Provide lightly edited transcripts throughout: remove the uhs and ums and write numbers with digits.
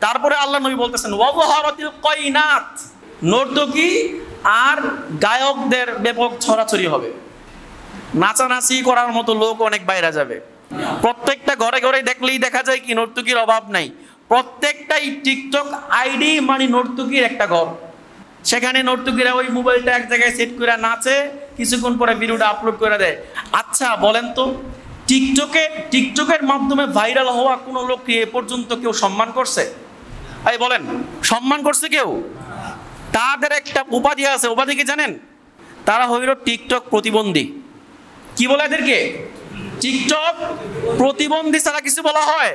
তারপরে আল্লাহ নবী বলতেছেন ওয়াজহারাতিল কাইনাত, নর্তকী আর গায়কদের ব্যাপক ছড়াছড়ি হবে, নাচানাচি করার মতো লোক অনেক বাইরে যাবে। প্রত্যেকটা ঘরে ঘরে দেখলেই দেখা যায় কি নর্তকীর অভাব নাই। প্রত্যেকটাই টিকটক আইডি মানে নর্তকীর একটা ঘর। সেখানে নর্তকীরা ওই মোবাইলটা এক জায়গায় সেট করে নাচে, কিছুক্ষণ পরে ভিডিওটা আপলোড করে দেয়। আচ্ছা বলেন তো, টিকটকের মাধ্যমে ভাইরাল হওয়া কোনো লোককে এ পর্যন্ত কেউ সম্মান করছে? এই বলেন, সম্মান করছে কেউ? তাদের একটা উপাধি আছে, উপাধি কি জানেন? তারা হইল টিকটক প্রতিবন্ধী। কি বলে এদেরকে? টিকটক প্রতিবন্ধী ছাড়া কিছু বলা হয়?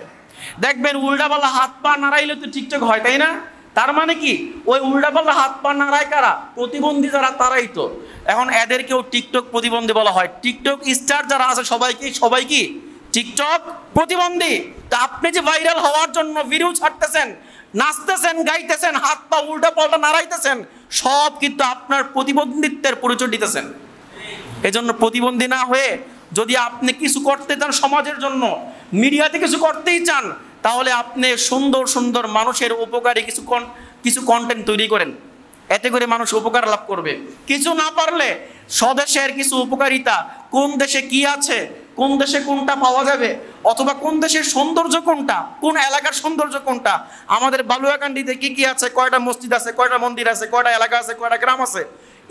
দেখবেন উল্টাপাল্লা হাত পা নাড়াইলে তো টিকটক হয়, তাই না? তার মানে কি ওই উল্টাপাল্লা হাত পা নাড়ায় কারা? প্রতিবন্ধী যারা, তারাই তো। এখন এদেরকেও টিকটক প্রতিবন্ধী বলা হয়। টিকটক স্টার যারা আছে সবাই কি টিকটক প্রতিবন্ধী। তা আপনি যে ভাইরাল হওয়ার জন্য ভিডিও ছাড়তেছেন, নাচতেছেন, গাইতেছেন, হাত পা উল্টা পাল্টা নাড়াইতেছেন, সব কিন্তু আপনার প্রতিবন্ধিত্বের পরিচয় দিতেছেন। এজন্য প্রতিবন্ধী না হয়ে যদি আপনি কিছু করতে চান সমাজের জন্য, মিডিয়াতে কিছু করতেই চান, তাহলে আপনি সুন্দর সুন্দর মানুষের উপকারী কিছু কন্টেন্ট তৈরি করেন। এতে করে মানুষ উপকার লাভ করবে। কিছু না পারলে স্বদেশের কিছু উপকারিতা, কোন দেশে কি আছে, কোন দেশে কোনটা পাওয়া যাবে, অথবা কোন দেশের সৌন্দর্য কোনটা, কোন এলাকার সৌন্দর্য কোনটা, আমাদের বালুয়াকান্দিতে কি কি আছে, কয়টা মসজিদ আছে, কয়টা মন্দির আছে, কয়টা এলাকা আছে, কয়টা গ্রাম আছে,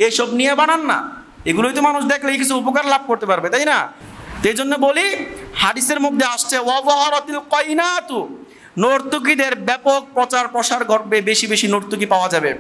এইসব নিয়ে বানান না। এগুলোই তো মানুষ দেখলে কিছু উপকার লাভ করতে পারবে, তাই না? এই জন্য বলি, হাদিসের মধ্যে আসছে ওয়াজহারাতিল কাইনাতু, নর্তকীদের ব্যাপক প্রচার প্রসার ঘটবে, বেশি বেশি নর্তকী পাওয়া যাবে।